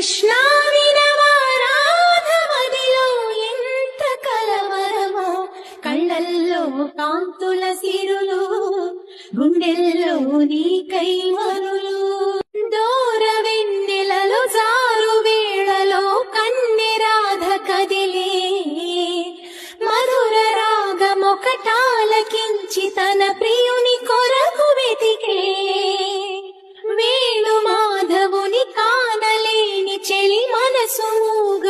కృష్ణా వినవా రాధమదిలో ఎంత కలవరమో, కళ్ళల్లో కాంతుల సిరులు, గుండెల్లో నీ కైవరులు. దూర వెన్నెలలో జారు వేళలో కన్నె రాధ కదిలే, మధుర రాగమొకటాలకించి తన ప్రియుని కొరకు వెతికే. వేణు మాధవుని కానలేని చెలి మనసు మూగ